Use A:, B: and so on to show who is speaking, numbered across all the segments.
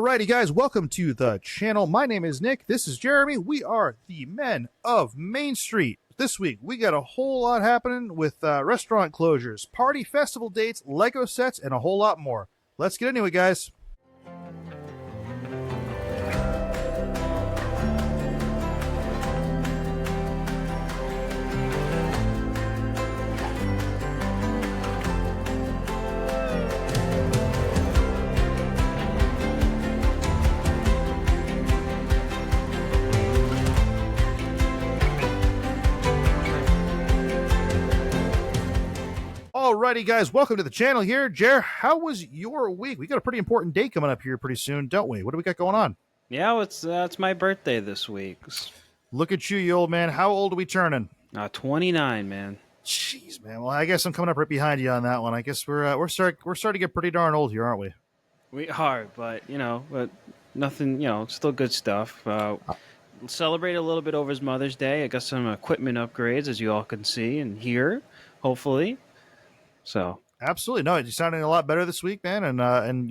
A: Alrighty, guys, welcome to the channel. My name is Nick. This is Jeremy. We are the Men of Main Street. This week, we got a whole lot happening with restaurant closures, party festival dates, Lego sets, and a whole lot more. Let's get into it, guys. Alrighty, guys, welcome to the channel here. Jer, how was your week? We got a pretty important day coming up here pretty soon, don't we? What do we got going on?
B: Yeah, well, it's my birthday this week.
A: Look at you old man. How old are we turning?
B: 29, man.
A: Jeez, man. Well, I guess I'm coming up right behind you on that one. I guess we're starting to get pretty darn old here, aren't we?
B: We are, but nothing. Still good stuff. Celebrate a little bit over his Mother's Day. I got some equipment upgrades, as you all can see and hear, hopefully. So
A: absolutely, no, you're sounding a lot better this week, man, and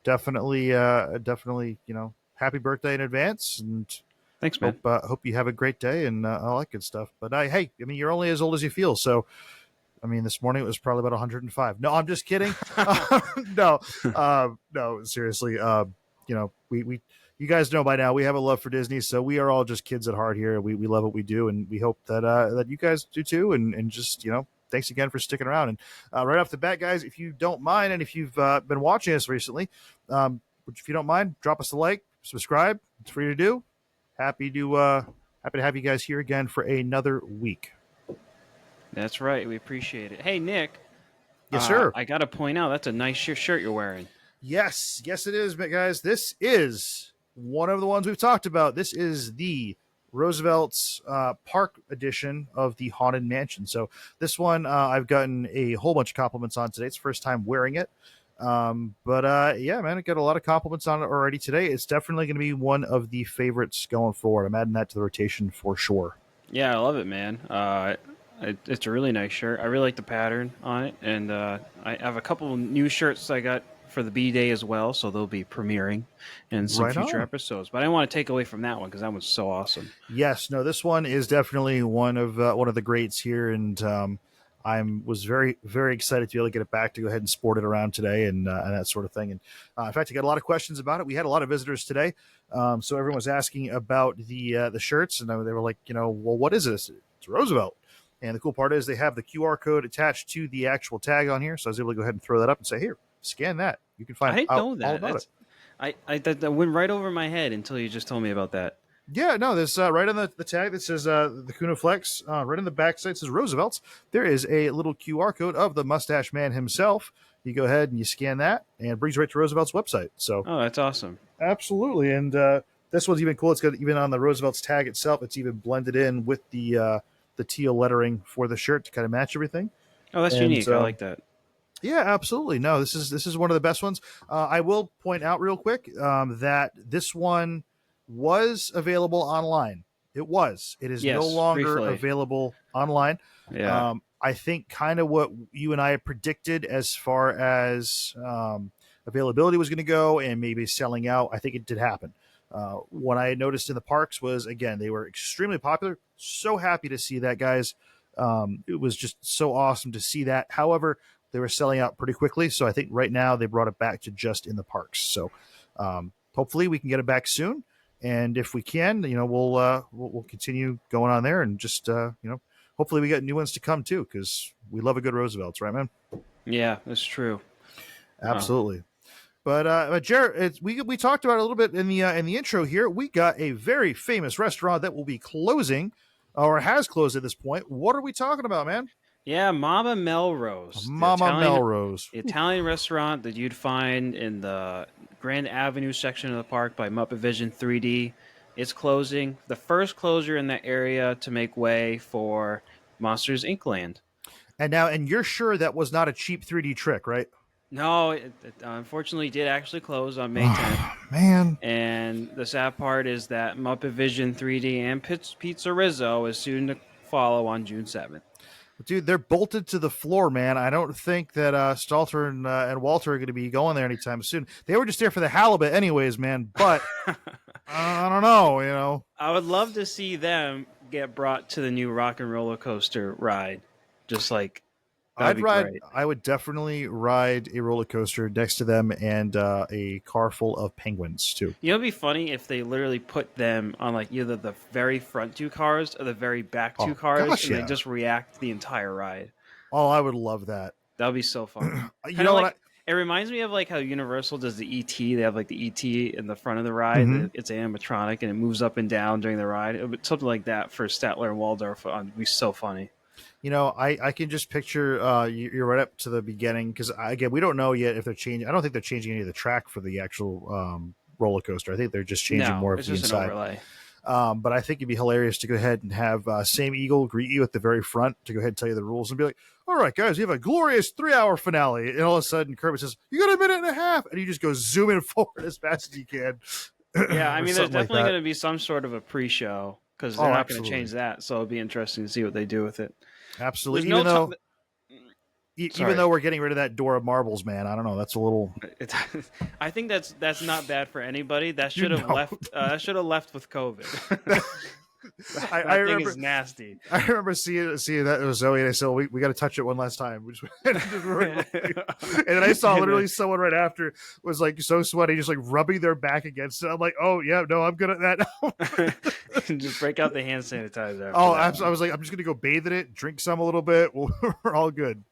A: definitely, happy birthday in advance, and
B: thanks, man.
A: Hope you have a great day and all that good stuff. But hey, I mean, you're only as old as you feel, so I mean, this morning it was probably about 105. No, I'm just kidding. No, seriously, we you guys know by now we have a love for Disney, so we are all just kids at heart here. We love what we do, and we hope that you guys do too, and just thanks again for sticking around. And right off the bat, guys, if you don't mind, and if you've been watching us recently, if you don't mind, drop us a like, subscribe. It's free to do. Happy to have you guys here again for another week.
B: That's right. We appreciate it. Hey, Nick.
A: Yes, sir.
B: I got to point out, that's a nice shirt you're wearing.
A: Yes, it is, guys. This is one of the ones we've talked about. This is the Roosevelt's Park edition of the Haunted Mansion. So this one I've gotten a whole bunch of compliments on today. It's the first time wearing it. Yeah, man, I got a lot of compliments on it already today. It's definitely going to be one of the favorites going forward. I'm adding that to the rotation for sure.
B: Yeah, I love it, man. It's a really nice shirt. I really like the pattern on it. And I have a couple of new shirts I got for the B-Day as well, so they'll be premiering in some future episodes. But I didn't want to take away from that one because that was so awesome.
A: Yes, no, this one is definitely one of the greats here, and I was very, very excited to be able to get it back to go ahead and sport it around today and that sort of thing. And in fact, I got a lot of questions about it. We had a lot of visitors today, so everyone was asking about the shirts, and they were like, well, what is this? It's Roosevelt. And the cool part is they have the QR code attached to the actual tag on here, so I was able to go ahead and throw that up and say, here, scan that. You can find
B: out all about it. That went right over my head until you just told me about that.
A: Yeah, no, there's right on the tag that says the Kuna Flex, right on the back side says Roosevelt's. There is a little QR code of the Mustache Man himself. You go ahead and you scan that, and it brings you right to Roosevelt's website. So,
B: oh, that's awesome.
A: Absolutely, and this one's even cool. It's got even on the Roosevelt's tag itself. It's even blended in with the teal lettering for the shirt to kind of match everything.
B: Oh, that's unique. I like that.
A: Yeah, absolutely. No, this is one of the best ones. I will point out real quick that this one was available online. It was. It is no longer available online.
B: Yeah.
A: I think kind of what you and I predicted as far as availability was going to go and maybe selling out, I think it did happen. What I noticed in the parks was, again, they were extremely popular. So happy to see that, guys. It was just so awesome to see that. However, they were selling out pretty quickly, so I think right now they brought it back to just in the parks. So hopefully we can get it back soon, and if we can, we'll continue going on there, and just hopefully we got new ones to come too, because we love a good Roosevelt's, right, man?
B: Yeah, that's true.
A: Absolutely. But Jared, we talked about it a little bit in the intro here. We got a very famous restaurant that will be closing, or has closed at this point. What are we talking about, man?
B: Yeah, Mama Melrose.
A: Melrose.
B: The Italian restaurant that you'd find in the Grand Avenue section of the park by Muppet-themed 3D. It's closing. The first closure in that area to make way for Monsters, Inc. land.
A: And you're sure that was not a cheap 3D trick, right?
B: No, it unfortunately did actually close on May 10th.
A: Man.
B: And the sad part is that Muppet-themed 3D and Pizza Rizzo is soon to follow on June 7th.
A: Dude, they're bolted to the floor, man. I don't think that Stalter and Walter are going to be going there anytime soon. They were just there for the halibut, anyways, man. But I don't know, you know.
B: I would love to see them get brought to the new Rock and Roller Coaster ride. Just like that'd be great.
A: I would definitely ride a roller coaster next to them and a car full of penguins too.
B: You know, it'd be funny if they literally put them on like either the very front two cars or the very back two cars,
A: gosh,
B: and they just react the entire ride.
A: Oh, I would love that.
B: That would be so fun.
A: You know
B: like, it reminds me of like how Universal does the ET. They have like the ET in the front of the ride.
A: Mm-hmm.
B: It's animatronic and it moves up and down during the ride. It would, something like that for Statler and Waldorf would be so funny.
A: You know, I can just picture you're right up to the beginning because again we don't know yet if they're changing. I don't think they're changing any of the track for the actual roller coaster. I think they're just changing more of the inside. An overlay. But I think it'd be hilarious to go ahead and have Sam Eagle greet you at the very front to go ahead and tell you the rules and be like, all right, guys, we have a glorious 3-hour finale. And all of a sudden, Kermit says, you got a minute and a half. And you just go zooming forward as fast as you can.
B: Yeah, I mean, there's definitely going to be some sort of a pre-show because they're not going to change that. So it'll be interesting to see what they do with it.
A: Absolutely. Even though we're getting rid of that door of marbles, man, I don't know. That's a little.
B: I think that's not bad for anybody. That should have left. Should have left with COVID. I remember it's nasty.
A: I remember seeing that it was Zoe, and I said, "We got to touch it one last time." And then I saw literally someone right after was like so sweaty, just like rubbing their back against it. I'm like, "Oh yeah, no, I'm good at that now."
B: Just break out the hand sanitizer.
A: Oh, I was like, I'm just gonna go bathe in it, drink some a little bit. We're all good.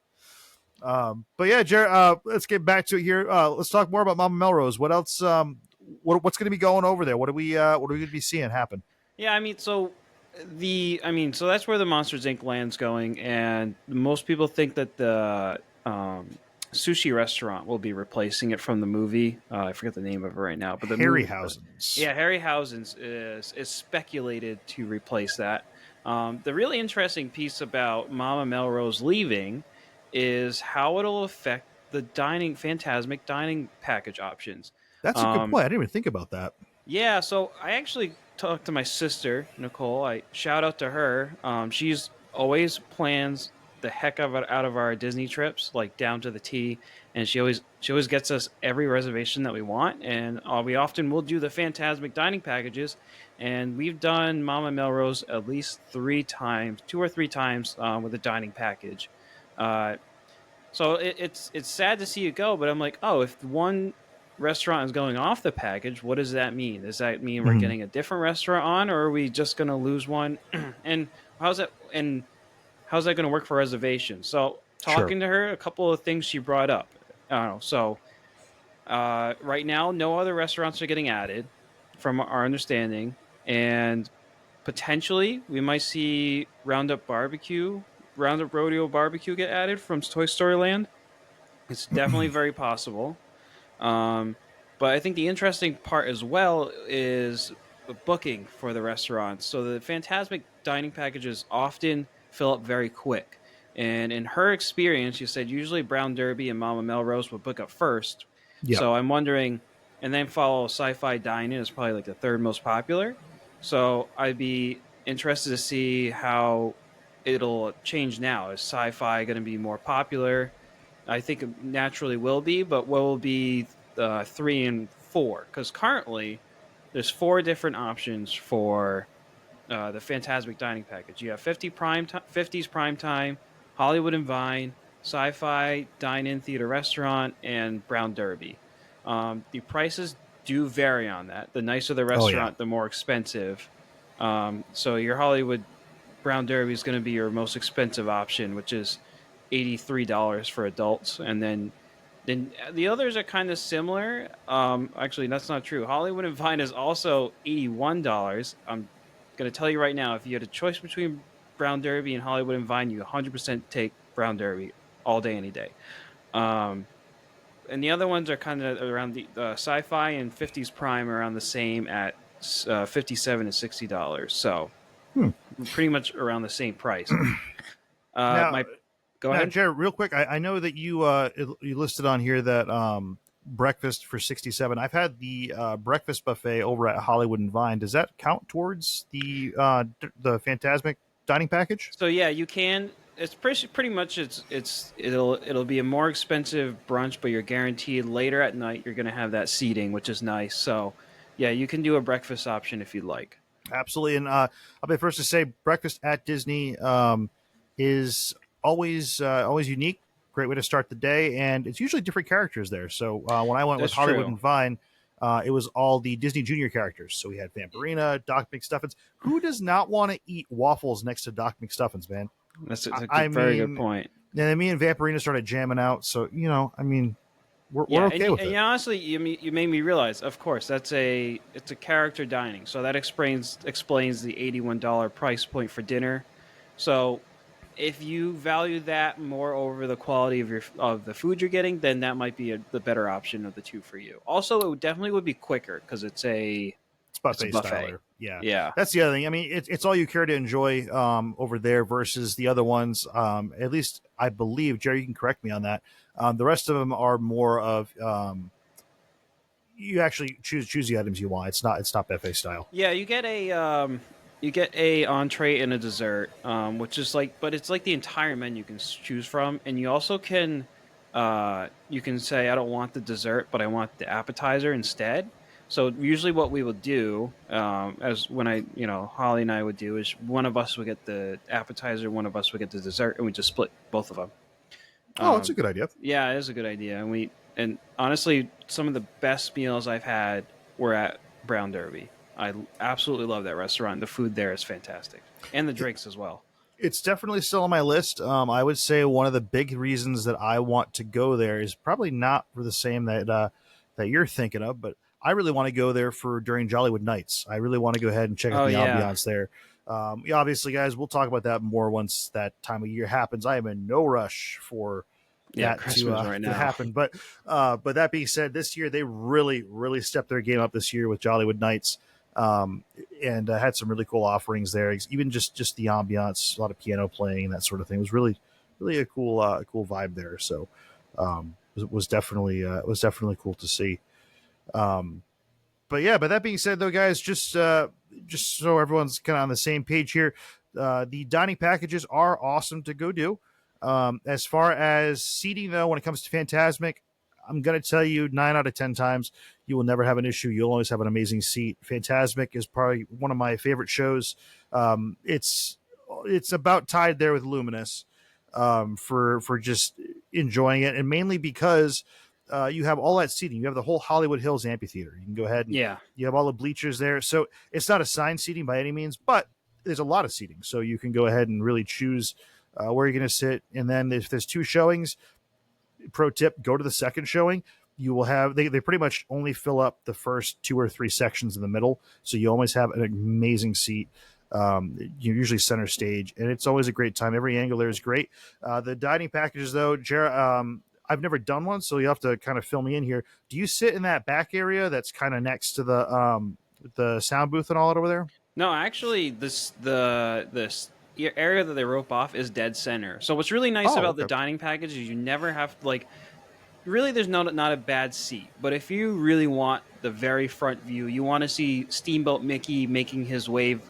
A: But yeah, Jared, let's get back to it here. Let's talk more about Mama Melrose. What else? What's going to be going over there? What are we going to be seeing happen?
B: Yeah, I mean, so that's where the Monsters Inc. land's going, and most people think that the sushi restaurant will be replacing it from the movie. I forget the name of it right now, but the
A: Harryhausen's.
B: Yeah, Harryhausen's is speculated to replace that. The really interesting piece about Mama Melrose leaving is how it'll affect the Fantasmic dining package options.
A: That's a good point. I didn't even think about that.
B: Yeah, so I actually talked to my sister, Nicole. I shout out to her. She's always plans the heck of it out of our Disney trips, like down to the T, and she always gets us every reservation that we want, and we often will do the Fantasmic dining packages, and we've done Mama Melrose at least 2 or 3 times with a dining package. So it's sad to see it go, but I'm like, oh, if one restaurant is going off the package, what does that mean? Does that mean we're getting a different restaurant on, or are we just going to lose one? And how's that going to work for reservations? So talking to her, a couple of things she brought up. I don't know. So right now, no other restaurants are getting added, from our understanding, and potentially we might see Roundup Rodeo Barbecue get added from Toy Story Land. It's definitely very possible. But I think the interesting part as well is the booking for the restaurants. So the Fantasmic dining packages often fill up very quick. And in her experience, she said usually Brown Derby and Mama Melrose would book up first. Yep. So I'm wondering, and then follow Sci-Fi Dine-In is probably like the 3rd most popular. So I'd be interested to see how it'll change now. Is Sci-Fi going to be more popular? I think it naturally will be, but what will be 3 and 4? Because currently there's 4 different options for the Fantasmic dining package. You have 50s prime time, Hollywood and Vine, Sci-Fi Dine-In Theater Restaurant, and Brown Derby. The prices do vary on that. The nicer the restaurant, the more expensive. So your Hollywood Brown Derby is going to be your most expensive option, which is $83 for adults, and then the others are kind of similar. Actually, that's not true. Hollywood and Vine is also $81. I'm going to tell you right now, if you had a choice between Brown Derby and Hollywood and Vine, you 100% take Brown Derby all day, any day. And the other ones are kind of around the Sci-Fi and 50s Prime are around the same at $57 and $60. So pretty much around the same price. Go ahead,
A: Jared. Real quick, I know that you listed on here that breakfast for $67. I've had the breakfast buffet over at Hollywood and Vine. Does that count towards the Fantasmic dining package?
B: So yeah, you can. it's pretty much it'll be a more expensive brunch, but you're guaranteed later at night you're going to have that seating, which is nice. So yeah, you can do a breakfast option if you'd like.
A: Absolutely. And I'll be the first to say breakfast at Disney is always unique. Great way to start the day, and it's usually different characters there. So when I went with
B: That's
A: Hollywood
B: true.
A: and Vine, it was all the Disney Junior characters. So we had Vampirina, Doc McStuffins. Who does not want to eat waffles next to Doc McStuffins, man?
B: That's a
A: I
B: very good
A: mean,
B: point.
A: and me and Vampirina started jamming out. So I mean, we're
B: Yeah,
A: okay with it.
B: honestly, you made me realize. Of course, it's a character dining, so that explains the $81 price point for dinner. So if you value that more over the quality of the food you're getting, then that might be the better option of the two for you. Also, it definitely would be quicker because it's a
A: Buffet style
B: buffet.
A: there. Yeah.
B: Yeah,
A: That's the other thing. I mean, it's all you care to enjoy over there versus the other ones. At least I believe, Jerry, you can correct me on that. The rest of them are more of you actually choose the items you want. It's not buffet style.
B: yeah. You get a entree and a dessert, which is but it's like the entire menu you can choose from, and you also you can say I don't want the dessert, but I want the appetizer instead. So usually, what we will do, as when Holly and I would do, is one of us would get the appetizer, one of us would get the dessert, and we just split both of them.
A: Oh, that's a
B: Um,
A: good idea.
B: yeah, it is a good idea, and honestly, some of the best meals I've had were at Brown Derby. I absolutely love that restaurant. The food there is fantastic, and the drinks as well.
A: It's definitely still on my list. I would say one of the big reasons that I want to go there is probably not for the same that you're thinking of, but I really want to go there for during Jollywood Nights. I really want to go ahead and check out
B: Oh
A: the
B: yeah,
A: ambiance there. Yeah, obviously, guys, we'll talk about that more once that time of year happens. I am in no rush for
B: yeah,
A: that
B: Christmas right
A: to
B: now.
A: happen. But that being said, this year they really stepped their game up this year with Jollywood Nights, um, and had some really cool offerings there. Even just the ambiance, a lot of piano playing, that sort of thing, was really a cool vibe there. So was definitely cool to see. Um, but yeah, but that being said, though, guys, just so everyone's kind of on the same page here, the dining packages are awesome to go do. As far as seating, though, when it comes to Fantasmic, I'm going to tell you 9 out of 10 times you will never have an issue. You'll always have an amazing seat. Fantasmic is probably one of my favorite shows. It's about tied there with Luminous for just enjoying it, and mainly because you have all that seating. You have the whole Hollywood Hills amphitheater. You can go ahead and
B: Yeah,
A: you have all the bleachers there. So it's not assigned seating by any means, but there's a lot of seating. So you can go ahead and really choose where you're going to sit. And then if there's two showings, pro tip, go to the second showing. You will have they pretty much only fill up the first 2 or 3 sections in the middle. So you always have an amazing seat. You're usually center stage, and it's always a great time. Every angle there is great. The dining packages, though, I've never done one, so you have to kind of fill me in here. Do you sit in that back area that's kind of next to the sound booth and all that over there?
B: no, actually, this area that they rope off is dead center. So what's really nice
A: Oh,
B: about the
A: okay.
B: dining package is you never have to really there's not a bad seat, but if you really want the very front view, you want to see Steamboat Mickey making his wave,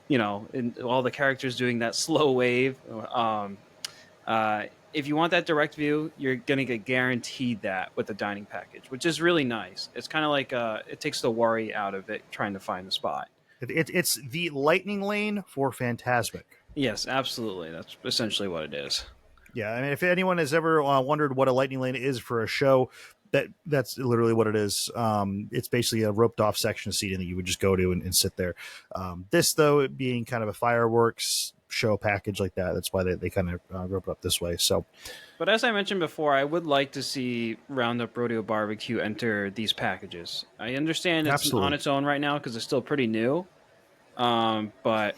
B: and all the characters doing that slow wave. Uh, if you want that direct view, you're gonna get guaranteed that with the dining package, which is really nice. It's kind of it takes the worry out of it trying to find the spot.
A: It's the lightning lane for Fantasmic.
B: Yes, absolutely. That's essentially what it is.
A: Yeah, I mean, if anyone has ever wondered what a lightning lane is for a show, that's literally what it is. It's basically a roped off section of seating that you would just go to and sit there. This, though, it being kind of a fireworks show package like that, that's why they kind of rope it up this way. So,
B: But as I mentioned before, I would like to see Roundup Rodeo Barbecue enter these packages. I understand it's on
A: absolutely.
B: its own right now because it's still pretty new. But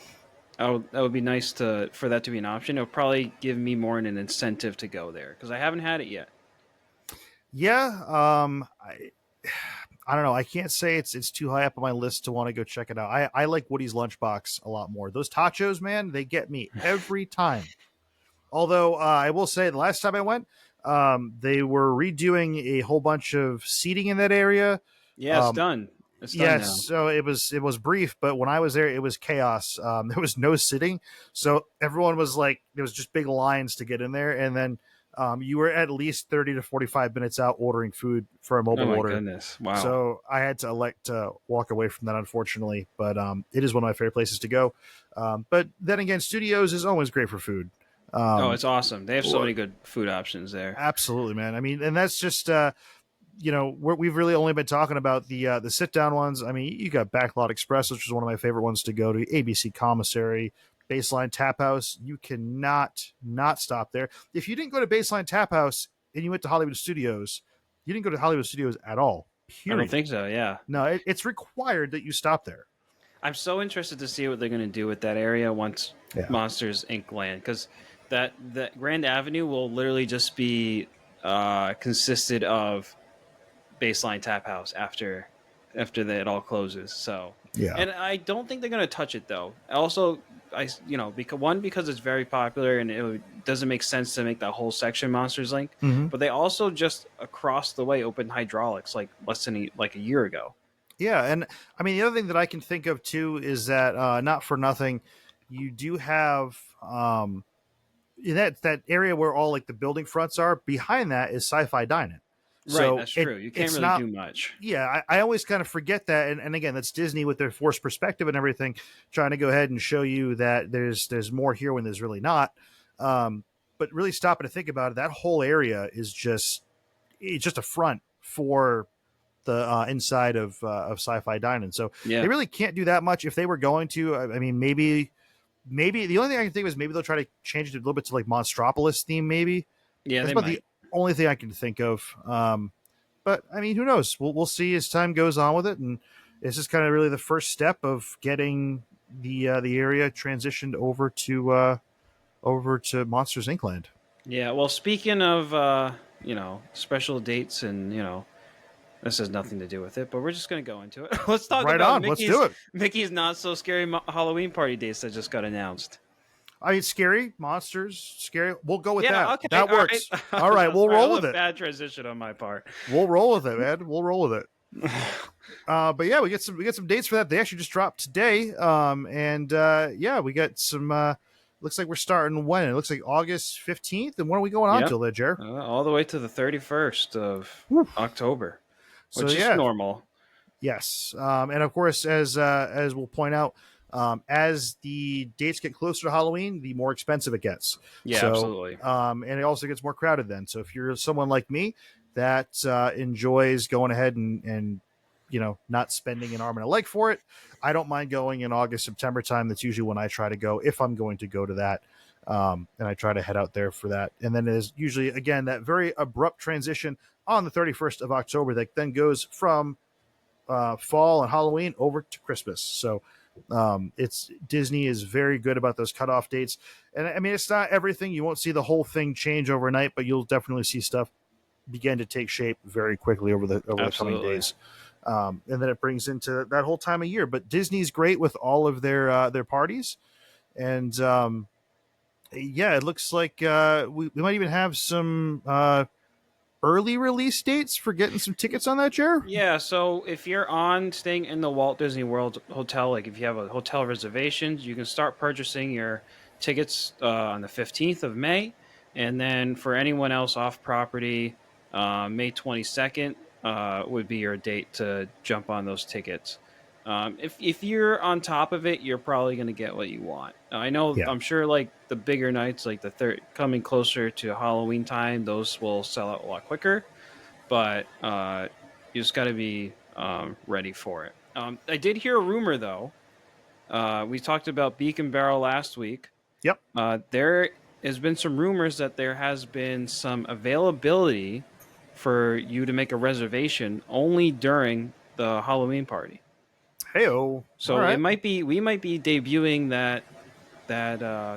B: that would be nice for that to be an option. It would probably give me more an incentive to go there because I haven't had it yet.
A: Yeah, I don't know. I can't say it's too high up on my list to want to go check it out. I like Woody's Lunchbox a lot more. Those tachos, man, they get me every time. Although I will say, the last time I went, they were redoing a whole bunch of seating in that area.
B: Yeah, it's
A: Um,
B: done. It's done
A: Yes,
B: now.
A: so it was brief, but when I was there, it was chaos. There was no sitting, so everyone was like, there was just big lines to get in there, and then you were at least 30 to 45 minutes out ordering food for a
B: Oh
A: mobile
B: my
A: order.
B: goodness! Wow.
A: So I had to elect to walk away from that, unfortunately. But it is one of my favorite places to go. But then again, studios is always great for food.
B: Oh,
A: Um,
B: it's awesome. They have so many good food options there.
A: Absolutely, man. I mean, and that's just we've really only been talking about the sit down ones. I mean, you got Backlot Express, which is one of my favorite ones to go to. ABC Commissary, Baseline Tap House. You cannot not stop there. If you didn't go to Baseline Tap House and you went to Hollywood Studios, you didn't go to Hollywood Studios at all.
B: I don't
A: Period.
B: think so. Yeah.
A: No, it's required that you stop there.
B: I'm so interested to see what they're going to do with that area once
A: Yeah.
B: Monsters Inc. land, because that Grand Avenue will literally just be consisted of Baseline Tap House after it all closes. So
A: Yeah.
B: and I don't think they're going to touch it though. Also, because it's very popular and it doesn't make sense to make that whole section Monsters Inc.
A: Mm-hmm.
B: But they also just across the way opened hydraulics like less than a year ago.
A: Yeah, and I mean the other thing that I can think of too is that not for nothing, you do have in that area where all like the building fronts are. Behind that is Sci-Fi Dining.
B: Right, that's true. You can't
A: it's
B: really
A: not,
B: do much.
A: Yeah, I always kind of forget that, and again, that's Disney with their forced perspective and everything, trying to go ahead and show you that there's more here when there's really not. But really stopping to think about it, that whole area is it's just a front for the inside of Sci-Fi Dining. So
B: Yeah.
A: they really can't do that much. If they were going to, I mean, maybe the only thing I can think of is maybe they'll try to change it a little bit to like Monstropolis theme. Maybe
B: Yeah,
A: that's
B: they
A: about
B: might.
A: the only thing I can think of. But I mean, who knows? We'll see as time goes on with it, and it's just kind of really the first step of getting the area transitioned over to Monsters Inc. land.
B: Yeah, well, speaking of special dates and this has nothing to do with it, but we're just gonna go into it. Let's talk
A: Right
B: about
A: on, let's do it.
B: Mickey's not so scary Halloween party dates that just got announced.
A: I mean, scary monsters, scary. We'll go with
B: Yeah,
A: that.
B: okay,
A: That works. All right, we'll roll with it.
B: Bad transition on my part.
A: We'll roll with it, man. We'll roll with it. But yeah, we get some dates for that. They actually just dropped today. Yeah, we got some. Looks like we're starting when? It looks like August 15th. And when are we going on till there, Jer?
B: All the way to the 31st of October, which is normal.
A: Yes, and of course, as we'll point out, as the dates get closer to Halloween, the more expensive it gets.
B: Yeah, absolutely.
A: And it also gets more crowded then. So if you're someone like me that enjoys going ahead and not spending an arm and a leg for it, I don't mind going in August, September time. That's usually when I try to go if I'm going to go to that. And I try to head out there for that. And then there's usually, again, that very abrupt transition on the 31st of October that then goes from fall and Halloween over to Christmas. So it's Disney is very good about those cutoff dates. And I mean, it's not everything. You won't see the whole thing change overnight, but you'll definitely see stuff begin to take shape very quickly over the coming days. And then it brings into that whole time of year. But Disney's great with all of their parties. And yeah, it looks like we might even have some early release dates for getting some tickets on that, Jer?
B: Yeah, so if you're staying in the Walt Disney World Hotel, like if you have a hotel reservations, you can start purchasing your tickets on the 15th of May. And then for anyone else off property, May 22nd would be your date to jump on those tickets. If you're on top of it, you're probably going to get what you want. I know, yeah. I'm sure like the bigger nights, like the coming closer to Halloween time, those will sell out a lot quicker. But you just got to be ready for it. I did hear a rumor though. We talked about Beak and Barrel last week.
A: Yep.
B: There has been some rumors that there has been some availability for you to make a reservation only during the Halloween party.
A: Heyo.
B: So we might be debuting that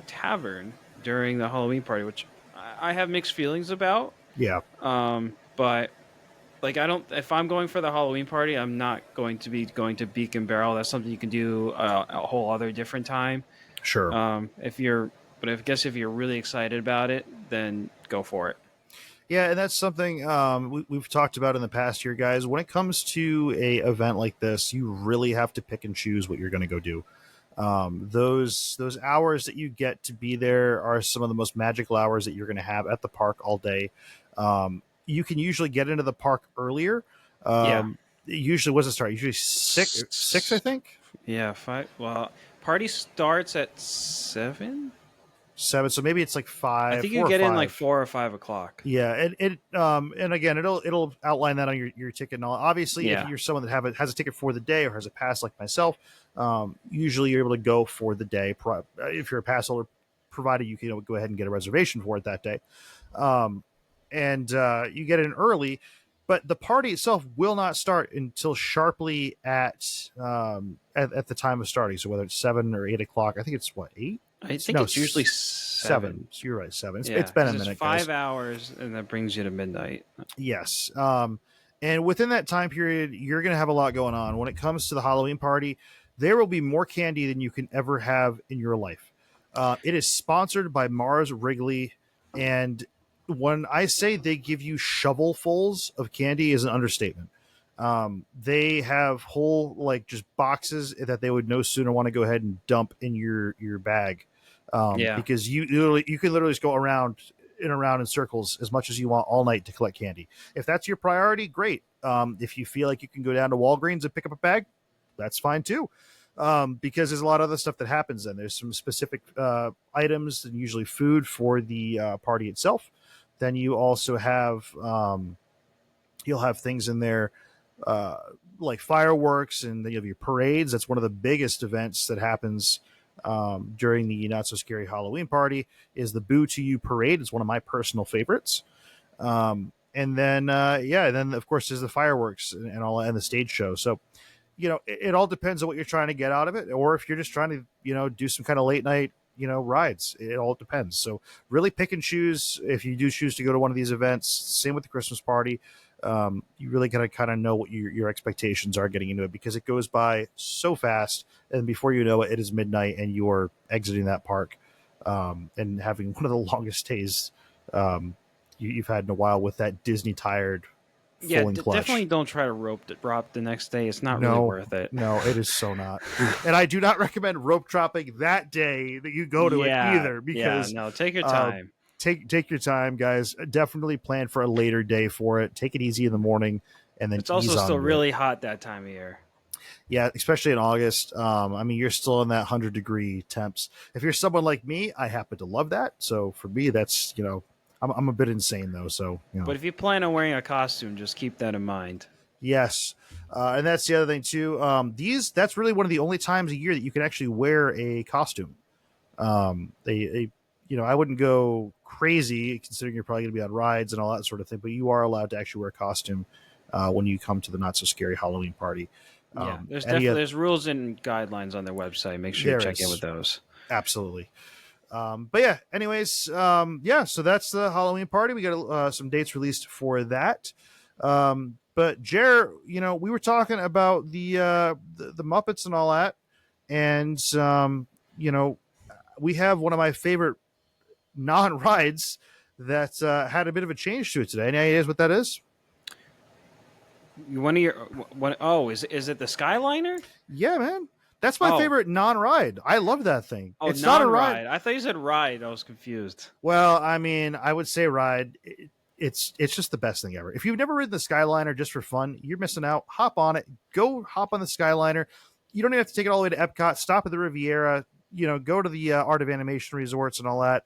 B: tavern during the Halloween party, which I have mixed feelings about.
A: Yeah.
B: But like if I'm going for the Halloween party, I'm not going to be going to Beak and Barrel. That's something you can do a whole other different time.
A: Sure.
B: But I guess if you're really excited about it, then go for it.
A: Yeah, and that's something we've talked about in the past here, guys. When it comes to a event like this, you really have to pick and choose what you're going to go do. Those hours that you get to be there are some of the most magical hours that you're going to have at the park all day. You can usually get into the park earlier.
B: Yeah.
A: Usually, what's it start? Usually six, I think.
B: Yeah, 5. Well, party starts at 7.
A: 7. So maybe it's like
B: I
A: 5.
B: think
A: 4
B: you
A: or
B: get in
A: 5.
B: like 4 or 5 o'clock.
A: Yeah, and again, it'll outline that on your ticket. And all. Obviously, if
B: Yeah.
A: you're someone that has a ticket for the day or has a pass like myself, usually you're able to go for the day. If you're a pass holder, provided you can go ahead and get a reservation for it that day, and you get in early. But the party itself will not start until sharply at the time of starting. So whether it's 7 or 8 o'clock, I think it's what 8.
B: I think it's usually 7.
A: So you're right, 7.
B: Yeah,
A: it's been a
B: it's
A: minute.
B: 5
A: guys.
B: hours, and that brings you to midnight.
A: Yes. And within that time period, you're going to have a lot going on. When it comes to the Halloween party, there will be more candy than you can ever have in your life. It is sponsored by Mars Wrigley. And when I say they give you shovelfuls of candy is an understatement. They have whole just boxes that they would no sooner want to go ahead and dump in your bag. Because you can literally just go around in circles as much as you want all night to collect candy. If that's your priority, great. If you feel like you can go down to Walgreens and pick up a bag, that's fine too. Because there's a lot of other stuff that happens then. There's some specific items and usually food for the party itself. Then you also have you'll have things in there like fireworks, and then you have your parades. That's one of the biggest events that happens during the Not So Scary Halloween party is the Boo to You parade. It's one of my personal favorites. And then then of course there's the fireworks and all, and the stage show. So it all depends on what you're trying to get out of it, or if you're just trying to do some kind of late night rides. It all depends. So really pick and choose if you do choose to go to one of these events. Same with the Christmas party. You really gotta kind of know what your expectations are getting into it, because it goes by so fast, and before you know it, it is midnight and you're exiting that park and having one of the longest stays you've had in a while with that Disney tired full and clutch.
B: Definitely don't try to rope the next day. It's not really worth it.
A: No, it is so not. And I do not recommend rope dropping that day that you go to it either, because
B: take your time.
A: Take your time, guys. Definitely plan for a later day for it. Take it easy in the morning, and then
B: it's also still really hot that time of year.
A: Yeah, especially in August. You're still in that 100-degree temps. If you're someone like me, I happen to love that. So for me, that's I'm a bit insane though. So
B: But if you plan on wearing a costume, just keep that in mind.
A: Yes, and that's the other thing too. That's really one of the only times a year that you can actually wear a costume. I wouldn't go crazy considering you're probably going to be on rides and all that sort of thing, but you are allowed to actually wear a costume when you come to the Not So Scary Halloween party.
B: There's rules and guidelines on their website. Make sure you check in with those.
A: Absolutely. But yeah, anyways, so that's the Halloween party. We got some dates released for that. But Jer, we were talking about the Muppets and all that, and we have one of my favorite non-rides that had a bit of a change to it today. Any ideas what that is?
B: Is it the Skyliner?
A: Yeah, man. That's my favorite non-ride. I love that thing.
B: Oh, it's not a ride. I thought you said ride. I was confused.
A: Well, I would say ride. It's just the best thing ever. If you've never ridden the Skyliner just for fun, you're missing out. Hop on it. Go hop on the Skyliner. You don't even have to take it all the way to Epcot. Stop at the Riviera. Go to the Art of Animation resorts and all that.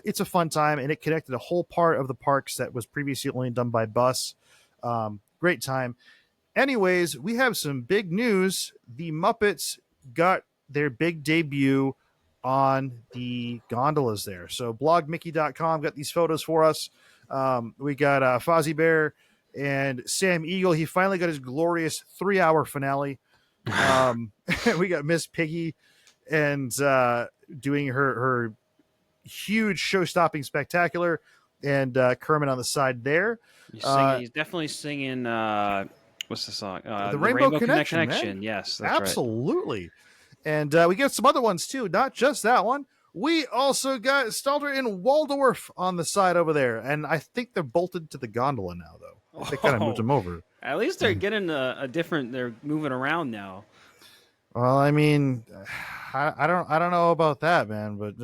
A: It's a fun time, and it connected a whole part of the parks that was previously only done by bus. Great time. Anyways, we have some big news. The Muppets got their big debut on the gondolas there. So blogmickey.com got these photos for us. We got Fozzie Bear and Sam Eagle. He finally got his glorious 3-hour finale. We got Miss Piggy and doing her huge show-stopping spectacular, and Kermit on the side there.
B: He's definitely singing what's the song?
A: The Rainbow Connection.
B: Yes, that's
A: absolutely. Right. And we get some other ones too, not just that one. We also got Stalter and Waldorf on the side over there, and I think they're bolted to the gondola now, though. They kind of moved them over.
B: At least they're getting a different. They're moving around now.
A: Well, I mean, I don't know about that, man, but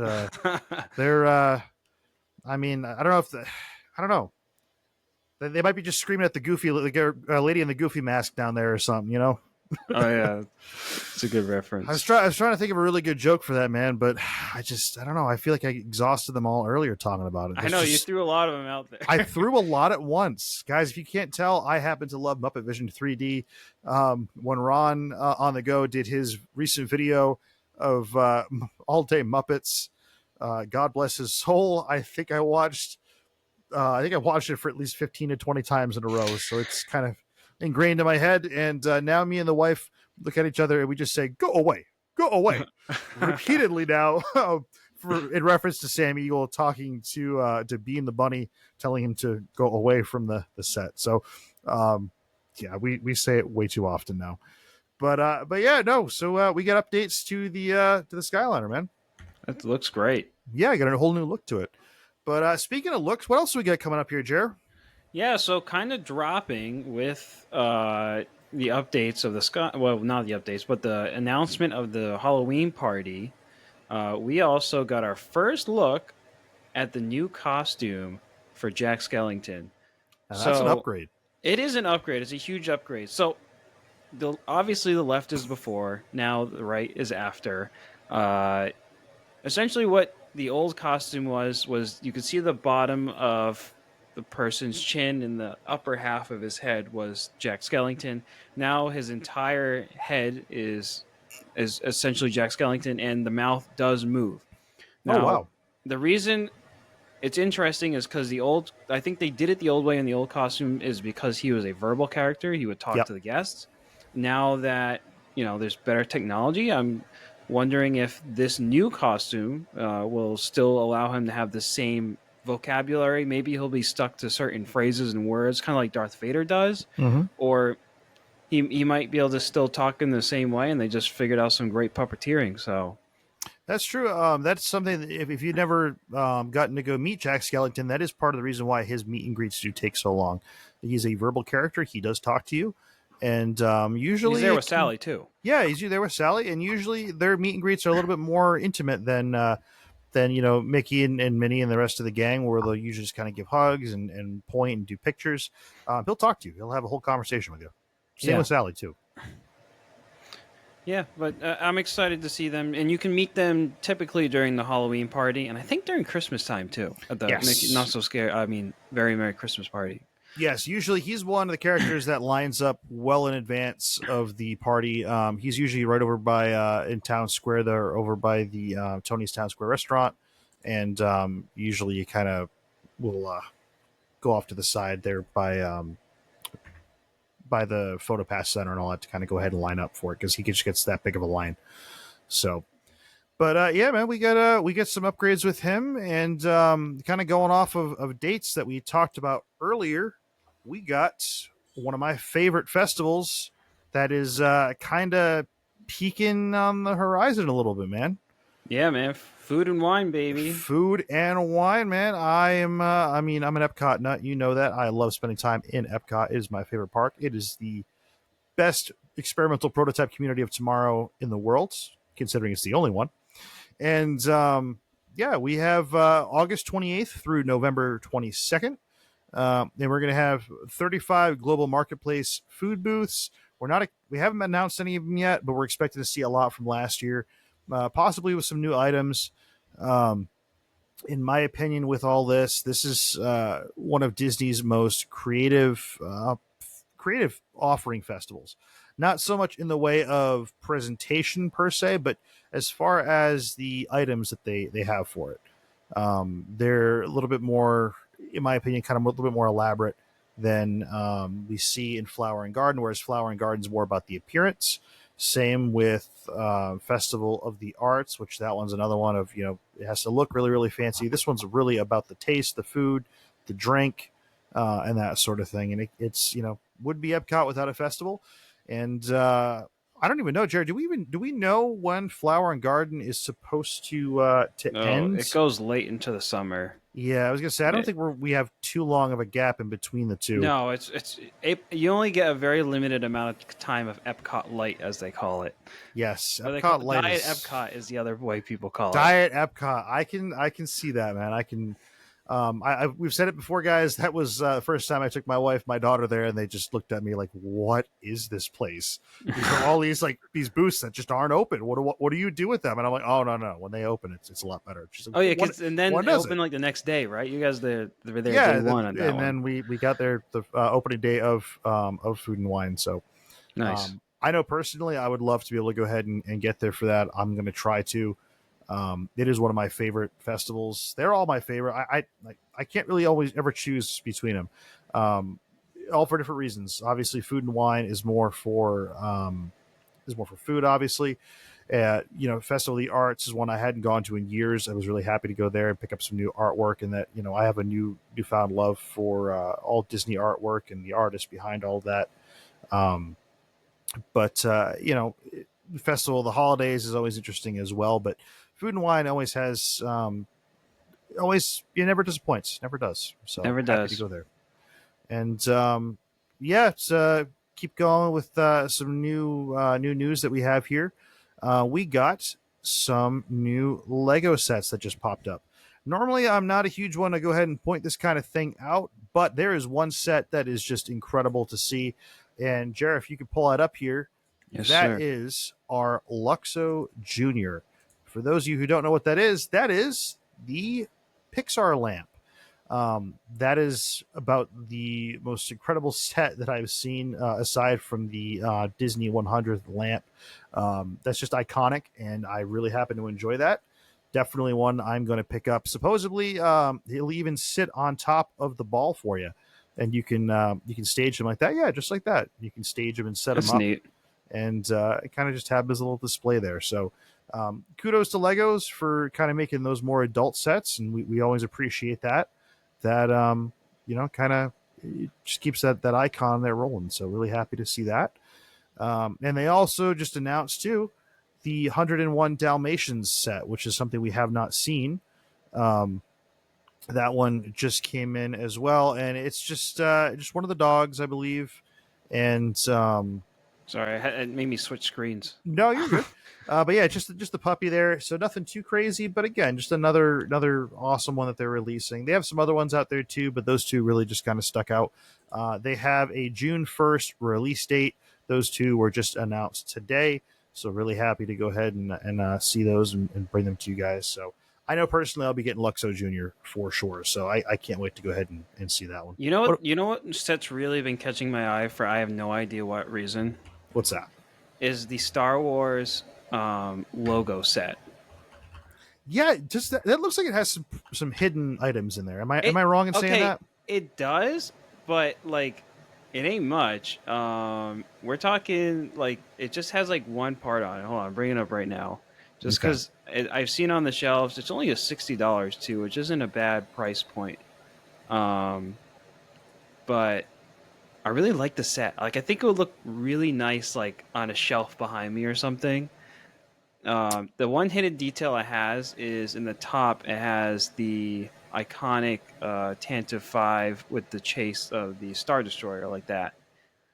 A: they're. I mean, I don't know if I don't know. They might be just screaming at the goofy lady in the goofy mask down there or something, you know.
B: Oh yeah, it's a good reference.
A: I was trying to think of a really good joke for that, man, but I don't know. I feel like I exhausted them all earlier talking about it.
B: I know you threw a lot of them out there.
A: I threw a lot at once, guys. If you can't tell, I happen to love Muppet Vision 3D. When Ron on the go did his recent video of all day Muppets, God bless his soul. I think I watched it for at least 15 to 20 times in a row. So it's kind of ingrained in my head. And now me and the wife look at each other and we just say, go away, repeatedly now in reference to Sam Eagle talking to Bean the Bunny, telling him to go away from the set. So, yeah, we say it way too often now, but yeah, no. So we got updates to the Skyliner, man.
B: That looks great.
A: Yeah, I got a whole new look to it. But speaking of looks, what else do we got coming up here, Jer?
B: Yeah, so kind of dropping with the updates of the Sky. Well, not the updates, but the announcement of the Halloween party. We also got our first look at the new costume for Jack Skellington.
A: Now, that's an upgrade.
B: It is an upgrade. It's a huge upgrade. So, obviously, the left is before. Now, the right is after. Essentially, what the old costume was you could see the bottom of the person's chin and the upper half of his head was Jack Skellington. Now his entire head is essentially Jack Skellington, and the mouth does move. Now,
A: oh, wow.
B: The reason it's interesting is because I think they did it the old way in the old costume is because he was a verbal character. He would talk to the guests. Now that, there's better technology, I'm wondering if this new costume will still allow him to have the same vocabulary. Maybe he'll be stuck to certain phrases and words, kind of like Darth Vader does, or he might be able to still talk in the same way, and they just figured out some great puppeteering. So
A: that's true. That's something that if you've never gotten to go meet Jack Skellington, that is part of the reason why his meet and greets do take so long. He's a verbal character. He does talk to you. And usually
B: he's there with Sally too.
A: Yeah, he's there with Sally, and usually their meet and greets are a little bit more intimate than Mickey and Minnie and the rest of the gang, where they'll usually just kind of give hugs and point and do pictures. He'll talk to you. He'll have a whole conversation with you. Same with Sally too.
B: Yeah, but I'm excited to see them, and you can meet them typically during the Halloween party, and I think during Christmas time too. At the Mickey, Not So Scary. I mean, Very Merry Christmas party.
A: Yes, usually he's one of the characters that lines up well in advance of the party. He's usually right over by in Town Square there, over by the Tony's Town Square restaurant, and usually you kind of will go off to the side there by the PhotoPass Center and all that to kind of go ahead and line up for it, because he just gets that big of a line. So, but yeah, man, we get some upgrades with him, and kind of going off of dates that we talked about earlier. We got one of my favorite festivals that is kind of peeking on the horizon a little bit, man.
B: Yeah, man. Food and wine, baby.
A: Food and wine, man. I'm an Epcot nut. You know that. I love spending time in Epcot. It is my favorite park. It is the best experimental prototype community of tomorrow in the world, considering it's the only one. And yeah, we have August 28th through November 22nd. And we're going to have 35 global marketplace food booths. We haven't announced any of them yet, but we're expecting to see a lot from last year, possibly with some new items. In my opinion, with all this is one of Disney's most creative offering festivals. Not so much in the way of presentation per se, but as far as the items that they have for it. They're a little bit more, in my opinion, kind of a little bit more elaborate than we see in Flower and Garden, whereas Flower and Garden is more about the appearance. Same with Festival of the Arts, which that one's another one of, it has to look really, really fancy. This one's really about the taste, the food, the drink, and that sort of thing. And it's would be Epcot without a festival. And I don't even know, Jared. Do we know when Flower and Garden is supposed to
B: No, it
A: end?
B: goes late into the summer.
A: Yeah, I was gonna say I don't
B: It,
A: think we have too long of a gap in between the two.
B: no, you only get a very limited amount of time of Epcot Light, as they call it.
A: Yes,
B: Or they call
A: Epcot
B: it
A: Light
B: Diet
A: is
B: Epcot is the other way people call it.
A: Diet Epcot. I can see that, man. I can. We've said it before, guys. That was the first time I took my wife, my daughter there, and they just looked at me like, "What is this place?" These are all these booths that just aren't open. What do you do with them? And I'm like, "Oh no. When they open, it's a lot better." She's like,
B: Oh yeah,
A: "What?
B: and then
A: What
B: it
A: does it?"
B: opened like the next day, right? You guys were there
A: Yeah,
B: day one on that
A: and
B: one.
A: then we got there the opening day of Food and Wine. So
B: Nice.
A: I know personally, I would love to be able to go ahead and get there for that. I'm going to try to. It is one of my favorite festivals. They're all my favorite. I can't really always ever choose between them. All for different reasons. Obviously, Food and Wine is more for food. Obviously, Festival of the Arts is one I hadn't gone to in years. I was really happy to go there and pick up some new artwork, and that I have a newfound love for all Disney artwork and the artists behind all that. Um, but the Festival of the Holidays is always interesting as well. But Food and Wine always has always it never disappoints, never does. So
B: Never
A: happy to
B: does.
A: go there. And yeah, it's keep going with some new news that we have here. We got some new Lego sets that just popped up. Normally, I'm not a huge one to go ahead and point this kind of thing out, but there is one set that is just incredible to see. And Jared, if you could pull that up here,
B: Yes,
A: that
B: sir.
A: is our Luxo Junior. For those of you who don't know what that is the Pixar lamp. That is about the most incredible set that I've seen, aside from the Disney 100th lamp. That's just iconic, and I really happen to enjoy that. Definitely one I'm going to pick up. Supposedly, it'll even sit on top of the ball for you, and you can stage them like that. Yeah, just like that. You can stage them and set them
B: That's
A: up,
B: neat.
A: and kind of just have this little display there. So kudos to Legos for kind of making those more adult sets, and we always appreciate that. That kind of just keeps that icon there rolling. So really happy to see that. And they also just announced too the 101 Dalmatians set, which is something we have not seen. Um, that one just came in as well, and it's just one of the dogs, I believe. And
B: Sorry, it made me switch screens.
A: no, you're good. But yeah, just the puppy there. So nothing too crazy, but again, just another awesome one that they're releasing. They have some other ones out there too, but those two really just kind of stuck out. They have a June 1st release date. Those two were just announced today, so really happy to go ahead and see those and bring them to you guys. So I know personally I'll be getting Luxo Junior for sure. So I can't wait to go ahead and see that one.
B: You know what?
A: What
B: You know what set's really been catching my eye for I have no idea what reason
A: what's that?
B: is the Star Wars logo set.
A: Yeah, just that looks like it has some hidden items in there. Am
B: It
A: I wrong in saying
B: okay,
A: that?
B: it does, but like it ain't much. We're talking like it just has like one part on it. Hold on, I'm bringing it up right now. Just
A: Okay.
B: because I've seen on the shelves, it's only a $60 too, which isn't a bad price point. Um, but I really like the set. Like I think it would look really nice like on a shelf behind me or something. The one hidden detail it has is in the top. It has the iconic Tantive 5 with the chase of the Star Destroyer like that.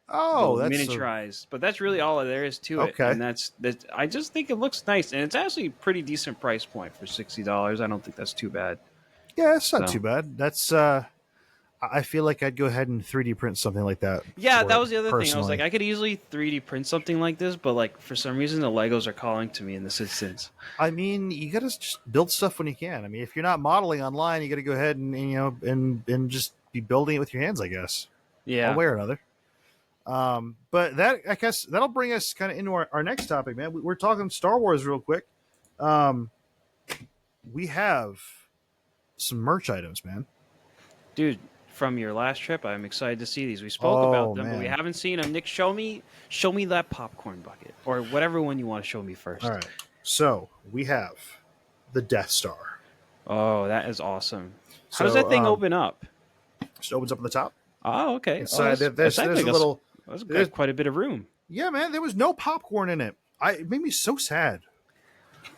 B: The
A: Oh, that's
B: miniaturized, but that's really all there is to it,
A: okay.
B: and that's that. I just think it looks nice, and it's actually a pretty decent price point for $60. I don't think that's too bad.
A: Yeah, it's not
B: So
A: too bad. That's I feel like I'd go ahead and 3D print something like that
B: yeah,
A: for
B: that
A: it
B: was the other thing. I was like,
A: personally.
B: I could easily 3D print something like this, but like for some reason the Legos are calling to me in this instance.
A: I mean, you got to just build stuff when you can. I mean, if you're not modeling online, you got to go ahead and just be building it with your hands, I guess, one
B: Yeah.
A: way or another. But that I guess that'll bring us kind of into our next topic, man. We're talking Star Wars real quick. Um, we have some merch items, man.
B: Dude, from your last trip, I'm excited to see these. We spoke about
A: Oh
B: them, but we
A: man!
B: haven't seen them. Nick, show me that popcorn bucket or whatever one you want to show me
A: All
B: first.
A: right, so we have the Death Star.
B: Oh, that is awesome. How does
A: So
B: that thing open up?
A: just opens up at the top.
B: Oh, okay. Oh,
A: Inside
B: that's
A: there's
B: actually
A: a little
B: that's got
A: there's
B: quite a bit of room.
A: Yeah, man, there was no popcorn in it. It made me so sad.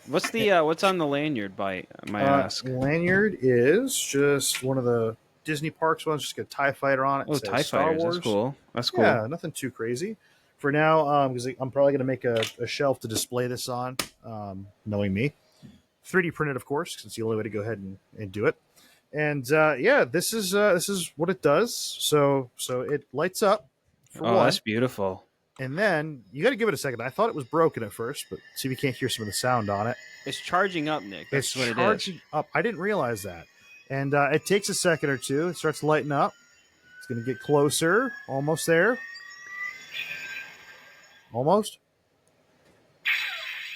B: What's on the lanyard? By my ask.
A: Lanyard is just one of the Disney parks ones. Just got a TIE fighter on it. It
B: Oh,
A: says
B: TIE
A: Star
B: fighters.
A: Wars.
B: That's cool. That's cool.
A: Yeah, nothing too crazy for now. Because I'm probably gonna make a shelf to display this on. Knowing me, 3D printed, of course, because it's the only way to go ahead and do it. And yeah, this is what it does. So it lights up. For one.
B: That's beautiful.
A: And then you got to give it a second. I thought it was broken at first, but see if you can't hear some of the sound on it.
B: It's charging up, Nick. That's what it is.
A: Charging up. I didn't realize that. And it takes a second or two. It starts lighting up. It's going to get closer. Almost there. Almost.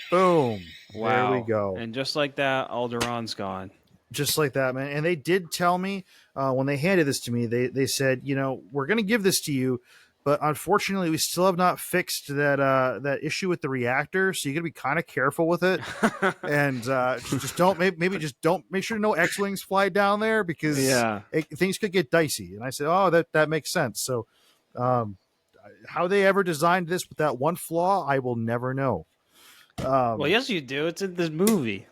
A: Boom.
B: Wow.
A: There we go.
B: And just like that, Alderon's gone.
A: Just like that, man. And they did tell me when they handed this to me, they said, we're going to give this to you, but unfortunately, we still have not fixed that issue with the reactor. So you're gonna be kind of careful with it, and just don't make sure no X-wings fly down there because things could get dicey. And I said, oh, that makes sense. So how they ever designed this with that one flaw, I will never know.
B: Well, yes, you do. It's in this movie.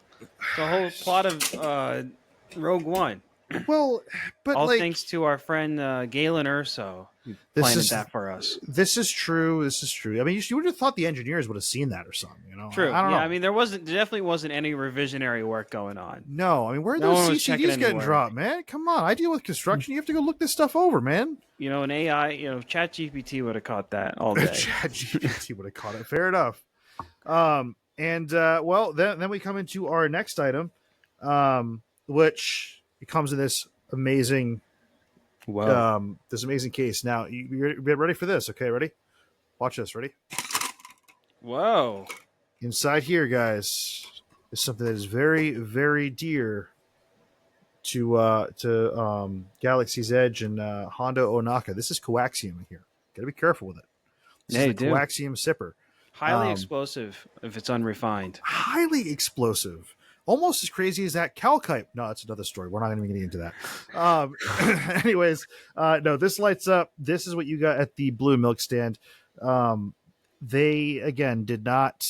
B: The whole plot of Rogue One.
A: Well, but
B: all thanks to our friend Galen Erso, who planted that for us.
A: This is true. I mean, you would have thought the engineers would have seen that or something.
B: True.
A: I don't know.
B: I mean, there definitely wasn't any revisionary work going on.
A: No, I mean, where are those CCDs getting dropped, man? Come on, I deal with construction. You have to go look this stuff over, man.
B: An AI, ChatGPT would have caught that all day.
A: ChatGPT would have caught it. Fair enough. Well, then we come into our next item, which. It comes in this amazing, case. Now, you get ready for this, okay? Ready? Watch this. Ready?
B: Whoa!
A: Inside here, guys, is something that is very, very dear to Galaxy's Edge and Hondo Onaka. This is coaxium in here. Got to be careful with it. This is a coaxium sipper.
B: Highly explosive if it's unrefined.
A: Highly explosive. Almost as crazy as that calcite. No, that's another story. We're not going to be getting into that. Anyways, no, this lights up. This is what you got at the Blue Milk stand. They, again, did not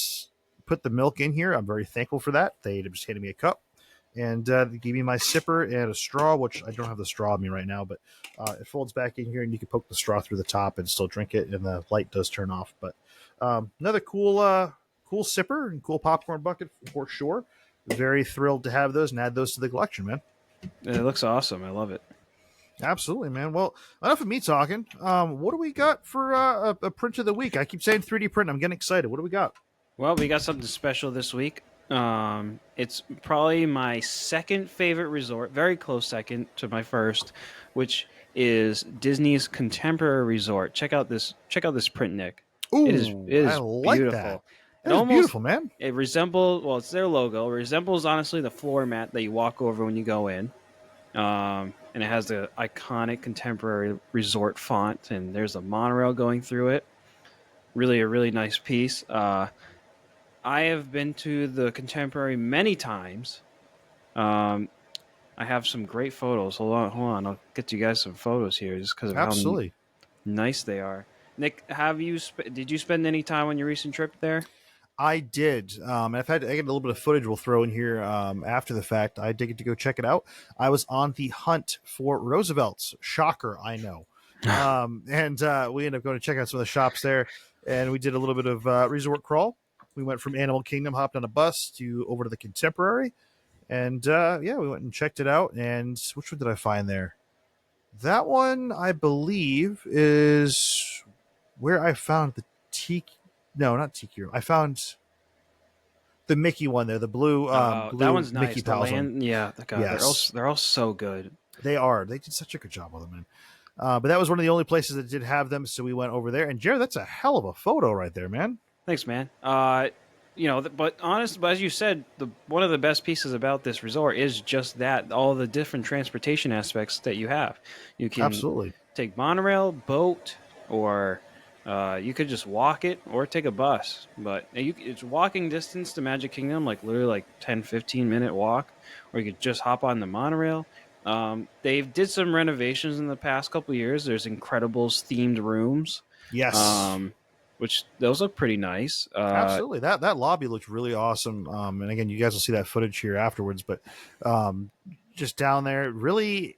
A: put the milk in here. I'm very thankful for that. They just handed me a cup. And they gave me my sipper and a straw, which I don't have the straw on me right now, but it folds back in here, and you can poke the straw through the top and still drink it, and the light does turn off. But another cool sipper and cool popcorn bucket for sure. Very thrilled to have those and add those to the collection, man.
B: It looks awesome. I love it.
A: Absolutely, man. Well, enough of me talking. What do we got for a print of the week? I keep saying 3D print. I'm getting excited. What do we got?
B: Well, we got something special this week. It's probably my second favorite resort, very close second to my first, which is Disney's Contemporary Resort. Check out this print, Nick.
A: Ooh,
B: it is
A: I like
B: beautiful.
A: That. It's beautiful, man.
B: It resembles, it's their logo. It resembles, honestly, the floor mat that you walk over when you go in. And it has the iconic Contemporary Resort font, and there's a monorail going through it. Really, a really nice piece. I have been to the Contemporary many times. I have some great photos. Hold on. I'll get you guys some photos here just because of how nice they are. Nick, did you spend any time on your recent trip there?
A: I did. I get a little bit of footage we'll throw in here after the fact. I did get to go check it out. I was on the hunt for Roosevelt's. Shocker, I know. And we ended up going to check out some of the shops there, and we did a little bit of resort crawl. We went from Animal Kingdom, hopped on a bus over to the Contemporary, and we went and checked it out. And which one did I find there? That one, I believe, is where I found the Tiki. No, not Tiki Room. I found the Mickey one there, the blue. That
B: one's nice.
A: Mickey Pals one.
B: Yeah, God, yes. They're all so good.
A: They are. They did such a good job with them, man. But that was one of the only places that did have them, so we went over there. And Jared, that's a hell of a photo right there, man.
B: Thanks, man. But as you said, one of the best pieces about this resort is just that, all the different transportation aspects that you have. You can
A: absolutely
B: take monorail, boat, or you could just walk it or take a bus. But it's walking distance to Magic Kingdom, like literally like 10, 15-minute walk, or you could just hop on the monorail. They did some renovations in the past couple of years. There's Incredibles themed rooms.
A: Yes.
B: which those look pretty nice.
A: Absolutely. That lobby looks really awesome. And again, you guys will see that footage here afterwards, but um, just down there, it really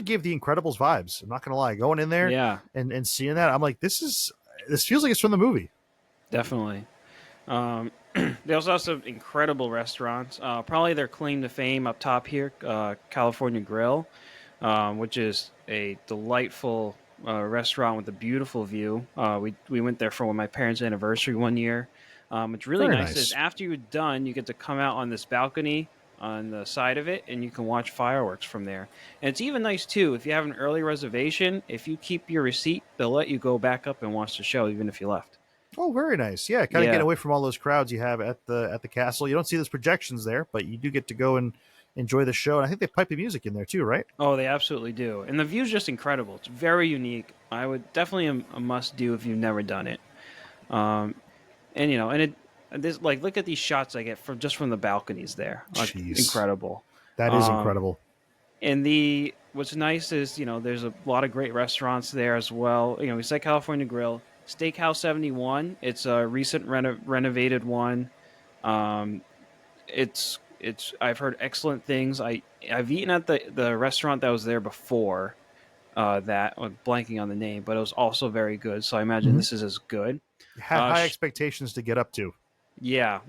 A: gave the Incredibles vibes. I'm not gonna lie. Going in there
B: Yeah,
A: and seeing that, I'm like, this feels like it's from the movie.
B: definitely. Um, they also have some incredible restaurants. Probably their claim to fame up top here, California Grill, which is a delightful restaurant with a beautiful view. We went there for my parents' anniversary one year. What's really
A: Very
B: nice is
A: nice.
B: after you're done, you get to come out on this balcony on the side of it, and you can watch fireworks from there. And it's even nice too if you have an early reservation. If you keep your receipt, they'll let you go back up and watch the show, even if you left.
A: Oh, very nice. Yeah, kind of get
B: Yeah.
A: away from all those crowds you have at the castle. You don't see those projections there, but you do get to go and enjoy the show. And I think they pipe the music in there too, right?
B: Oh, they absolutely do. And the view's just incredible. It's very unique. I would definitely a must do if you've never done it. Um, and this like look at these shots I get from the balconies there. Like
A: Jeez,
B: incredible.
A: that is
B: Um,
A: incredible.
B: and what's nice is, there's a lot of great restaurants there as well. We said California Grill, Steakhouse 71. It's a recent renovated one. Um, it's I've heard excellent things. I've eaten at the restaurant that was there before that. I'm blanking on the name, but it was also very good. So I imagine
A: Mm-hmm.
B: this is as good.
A: Had high expectations to get up to.
B: Yeah.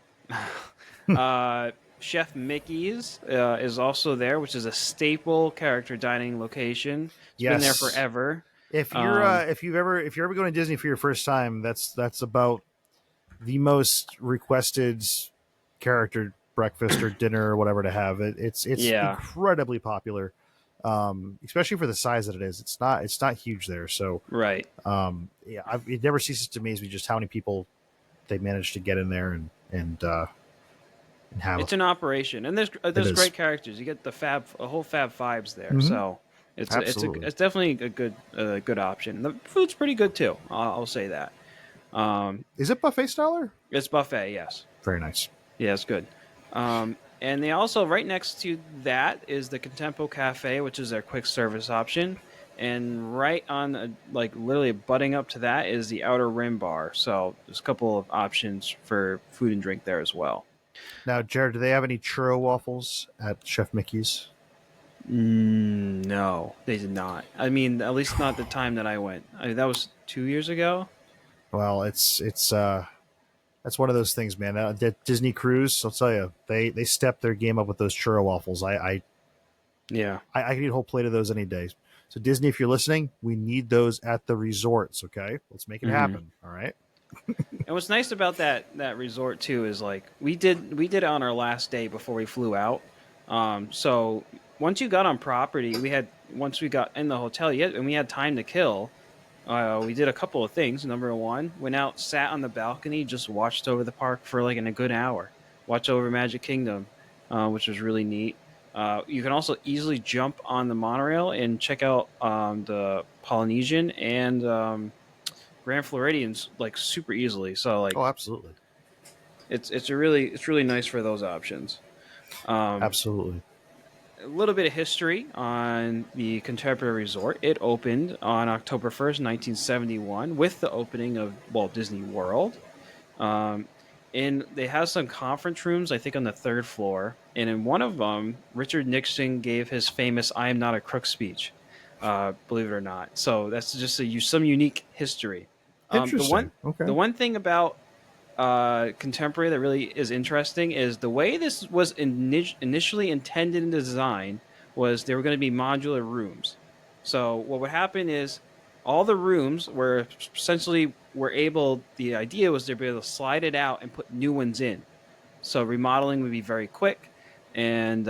B: uh, Chef Mickey's is also there, which is a staple character dining location. It's been there
A: Yes.
B: forever.
A: If you're ever going to Disney for your first time, that's about the most requested character breakfast or dinner or whatever to have. It's
B: Yeah.
A: incredibly popular, especially for the size that it is. It's not huge there, so
B: Right.
A: yeah, it never ceases to amaze me just how many people they managed to get in there and have.
B: It's an operation, and there's great characters. You get a whole Fab Fives there,
A: Mm-hmm.
B: so
A: Absolutely.
B: it's definitely a good option. The food's pretty good too. I'll say that.
A: Is it buffet style?
B: It's buffet, yes.
A: Very nice.
B: Yeah, it's good. And they also, right next to that is the Contempo Cafe, which is their quick service option. And right on, like literally butting up to that is the Outer Rim Bar. So there's a couple of options for food and drink there as well.
A: Now, Jared, do they have any churro waffles at Chef Mickey's?
B: No, they did not. I mean, at least not the time that I went. That was 2 years ago.
A: Well, it's that's one of those things, man. That Disney cruise, I'll tell you, they stepped their game up with those churro waffles.
B: Yeah.
A: I could eat a whole plate of those any day. So Disney, if you're listening, we need those at the resorts. Okay, let's make it happen. All right.
B: And what's nice about that resort too is like we did it on our last day before we flew out. So once you got on property, once we got in the hotel, and we had time to kill. We did a couple of things. Number one, went out, sat on the balcony, just watched over the park for like in a good hour. Watched over Magic Kingdom, which was really neat. You can also easily jump on the monorail and check out the Polynesian and Grand Floridians like super easily. So like,
A: Oh, absolutely,
B: it's really nice for those options.
A: absolutely.
B: A little bit of history on the Contemporary Resort. It opened on October 1st, 1971, with the opening of Walt Disney World. And they have some conference rooms, I think, on the third floor. And in one of them, Richard Nixon gave his famous "I am not a crook" speech. Believe it or not. So that's just some unique history.
A: Interesting. Okay.
B: The one thing about Contemporary that really is interesting is the way this was initially intended in design was they were going to be modular rooms. So what would happen is all the rooms were essentially the idea was they'd be able to slide it out and put new ones in. So remodeling would be very quick. And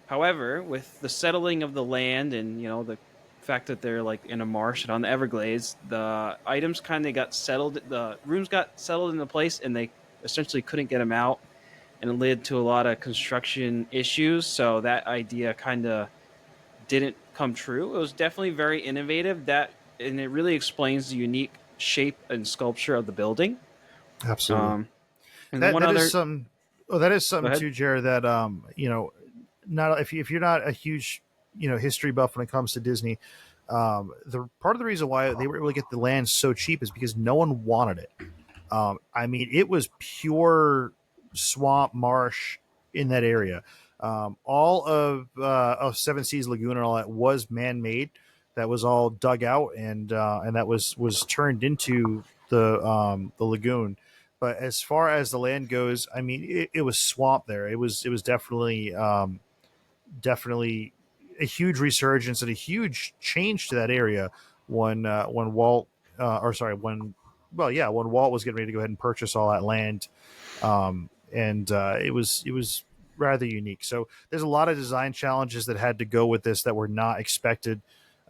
B: however, with the settling of the land and the fact that they're like in a marsh and on the Everglades, the items kind of got settled. The rooms got settled into place, and they essentially couldn't get them out, and it led to a lot of construction issues. So that idea kind of didn't come true. It was definitely very innovative. And it really explains the unique shape and sculpture of the building.
A: Absolutely.
B: And
A: That
B: one
A: that
B: other,
A: is some. Oh, that is
B: go
A: something
B: ahead.
A: too, Jared. That not if you're not a huge history buff when it comes to Disney, The part of the reason why they were able to get the land so cheap is because no one wanted it. I mean, it was pure swamp marsh in that area. All of Seven Seas Lagoon and all that was man made. That was all dug out and that was turned into the lagoon. But as far as the land goes, I mean, it was swamp there. It was definitely a huge resurgence and a huge change to that area when Walt or sorry when well yeah when Walt was getting ready to go ahead and purchase all that land, and it was rather unique. So there's a lot of design challenges that had to go with this that were not expected,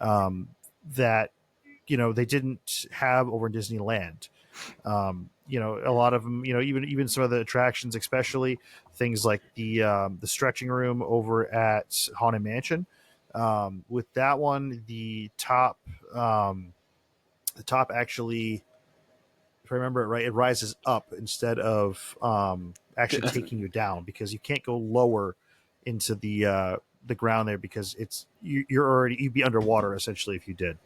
A: that they didn't have over in Disneyland. A lot of them, even some of the attractions, especially things like the stretching room over at Haunted Mansion. With that one, the top actually, if I remember it right, it rises up instead of actually taking you down, because you can't go lower into the ground there, because you'd be underwater essentially if you did.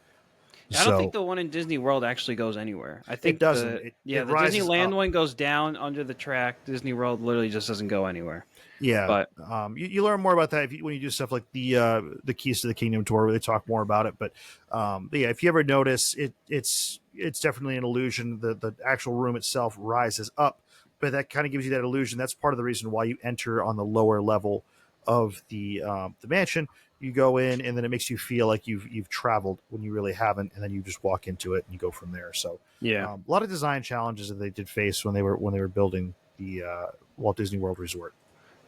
B: I don't think
A: So
B: the one in Disney World actually goes anywhere. I
A: it
B: think
A: doesn't. It
B: the
A: rises
B: Disneyland
A: up.
B: one goes down under the track. Disney World literally just doesn't go anywhere.
A: Yeah,
B: But
A: you learn more about that when you do stuff like the Keys to the Kingdom tour, where they talk more about it. But yeah, if you ever notice, it's definitely an illusion. The actual room itself rises up, but that kind of gives you that illusion. That's part of the reason why you enter on the lower level of the mansion. You go in, and then it makes you feel like you've traveled when you really haven't, and then you just walk into it and you go from there. So
B: yeah,
A: a lot of design challenges that they did face when they were building the Walt Disney World Resort.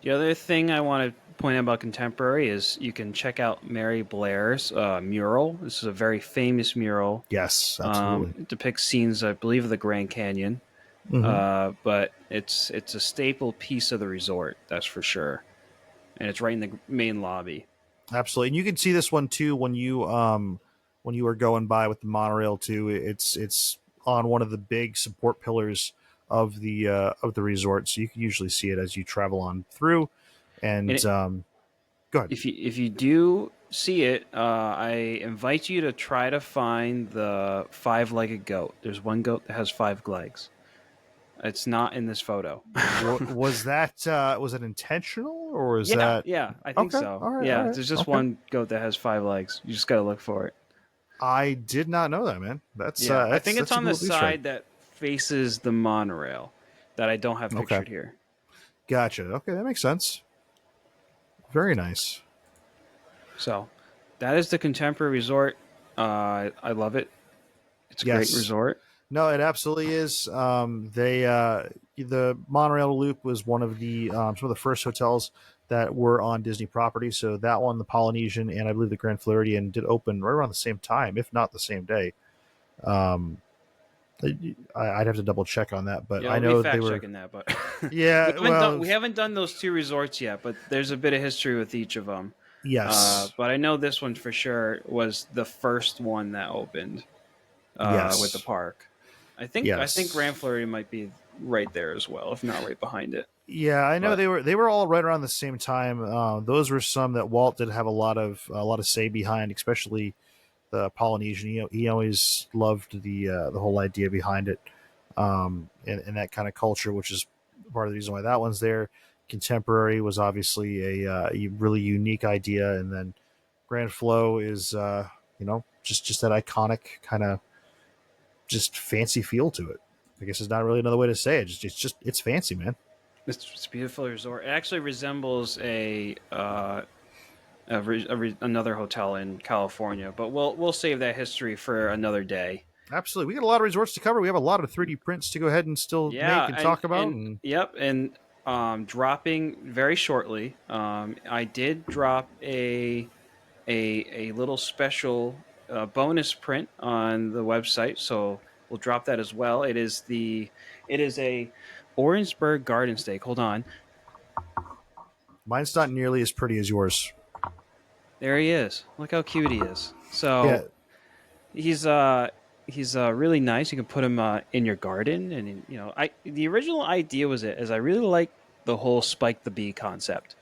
B: the other thing I want to point out about Contemporary is you can check out Mary Blair's mural. This is a very famous mural.
A: Yes, absolutely.
B: It depicts scenes, I believe, of the Grand Canyon.
A: Hmm.
B: But it's a staple piece of the resort, that's for sure. And it's right in the main lobby.
A: Absolutely, and you can see this one too when you were going by with the monorail too. It's on one of the big support pillars of the resort, so you can usually see it as you travel on through.
B: And
A: And
B: it,
A: go ahead.
B: if you do see it, I invite you to try to find the five-legged goat. There's one goat that has five legs. It's not in this photo.
A: Was it intentional, or was
B: Yeah,
A: that
B: yeah, I think
A: okay?
B: so.
A: All
B: Yeah,
A: right,
B: there's just
A: okay.
B: one goat that has five legs. You just got to look for it.
A: I did not know that, man. That's
B: Yeah, I think it's
A: that's a
B: on the
A: cool Easter egg.
B: side that faces the monorail that I don't have
A: Okay,
B: pictured here.
A: gotcha. Okay, that makes sense. Very nice.
B: So that is the Contemporary Resort. I love it. It's a great
A: Yes.
B: resort.
A: No, it absolutely is. The monorail loop was one of the some of the first hotels that were on Disney property. So that one, the Polynesian, and I believe the Grand Floridian did open right around the same time, if not the same day. Um, I'd have to double check on that, but
B: Yeah,
A: I
B: I'll be
A: know they
B: fact
A: were.
B: checking that, but
A: Yeah, well,
B: we haven't done those two resorts yet. But there's a bit of history with each of them.
A: yes,
B: But I know this one for sure was the first one that opened with the
A: yes,
B: park. I think
A: yes.
B: Grand Floridian might be right there as well, if not right behind it.
A: Yeah, I know
B: But
A: they were all right around the same time. Those were some that Walt did have a lot of say behind, especially the Polynesian. He always loved the whole idea behind it, and that kind of culture, which is part of the reason why that one's there. Contemporary was obviously a really unique idea, and then Grand Flow is just that iconic kind of just fancy feel to it. I guess there's not really another way to say it. It's fancy, man.
B: it's a beautiful resort. It actually resembles another hotel in California, but we'll save that history for another day.
A: Absolutely, we got a lot of resorts to cover. We have a lot of 3D prints to go ahead and still make
B: Yeah,
A: and talk about.
B: and
A: And
B: yep, and dropping very shortly. I did drop a little special bonus print on the website, so we'll drop that as well. It is a Orangeburg garden steak. Hold on,
A: mine's not nearly as pretty as yours.
B: there he is. Look how cute he is.
A: Yeah,
B: So he's really nice. You can put him in your garden, and I the original idea was it is I really like the whole Spike the Bee concept.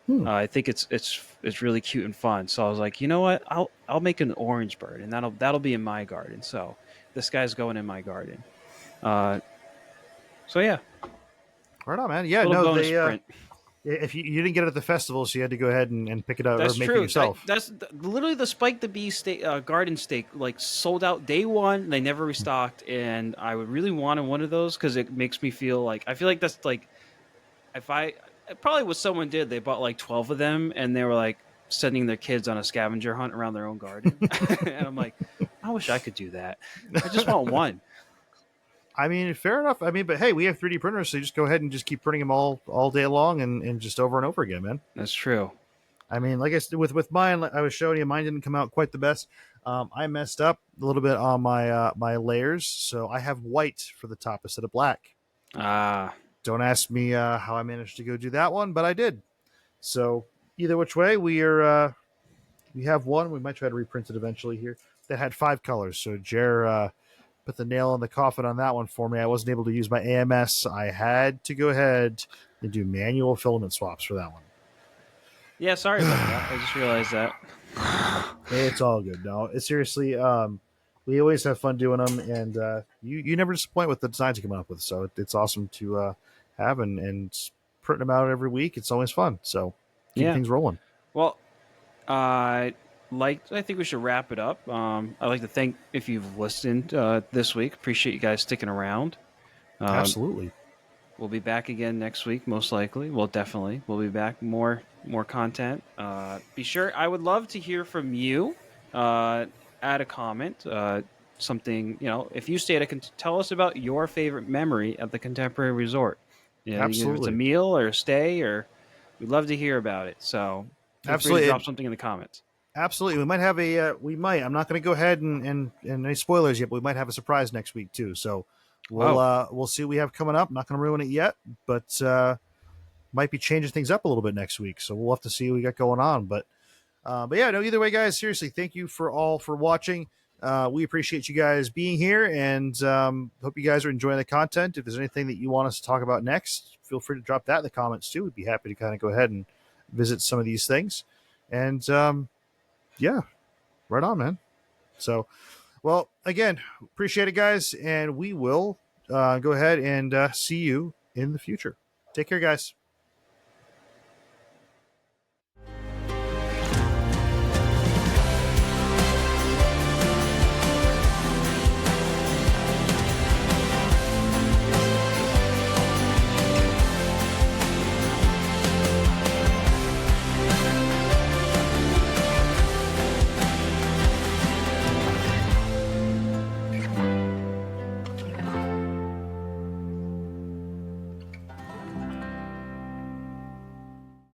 B: I think it's really cute and fun. So I was like, you know what? I'll make an orange bird, and that'll be in my garden. So this guy's going in my garden. So yeah,
A: Right on, man. Yeah,
B: little
A: no,
B: bonus
A: they
B: print.
A: if you didn't get it at the festival, so you had to go ahead and pick it up or
B: That's
A: make it
B: true.
A: yourself.
B: That's literally the Spike the Bee garden stake, like sold out day one. They never restocked, and I would really wanted one of those because it makes me feel like that's like if I it probably what someone did. They bought like 12 of them, and they were like sending their kids on a scavenger hunt around their own garden. And I'm like, I wish I could do that. I just want one.
A: I mean, fair enough. I mean, but hey, we have 3D printers, so you just go ahead and just keep printing them all day long and just over and over again, man.
B: That's true.
A: I mean, like I said, with mine, like I was showing you, mine didn't come out quite the best. I messed up a little bit on my layers, so I have white for the top instead of black. Don't ask me how I managed to go do that one, but I did. So either which way, we have one. We might try to reprint it eventually here that had 5 colors. So Jer put the nail in the coffin on that one for me. I wasn't able to use my AMS. I had to go ahead and do manual filament swaps for that one.
B: Yeah, sorry about that. I just realized that.
A: It's all good. No, it's seriously. We always have fun doing them, and you never disappoint with the designs you come up with. So it's awesome to have and print them out every week. It's always fun. So keep things rolling.
B: Well, I think we should wrap it up. I'd like to thank if you've listened this week. Appreciate you guys sticking around.
A: Absolutely.
B: We'll be back again next week, most likely. Well, definitely. We'll be back. More content. Be sure. I would love to hear from you. Add a comment. Something, if you stayed, tell us about your favorite memory at the Contemporary Resort.
A: Absolutely.
B: If it's a meal or a stay, or we'd love to hear about it. So feel free to drop something in the comments.
A: Absolutely. We might have I'm not going to go ahead and any spoilers yet, but we might have a surprise next week too. So we'll see what we have coming up. I'm not going to ruin it yet, but might be changing things up a little bit next week. So we'll have to see what we got going on. But yeah, no, either way, guys, seriously, thank you for watching. We appreciate you guys being here, and hope you guys are enjoying the content. If there's anything that you want us to talk about next, feel free to drop that in the comments too. We'd be happy to kind of go ahead and visit some of these things. And yeah, right on, man. So, well, again, appreciate it, guys, and we will go ahead and see you in the future. Take care, guys.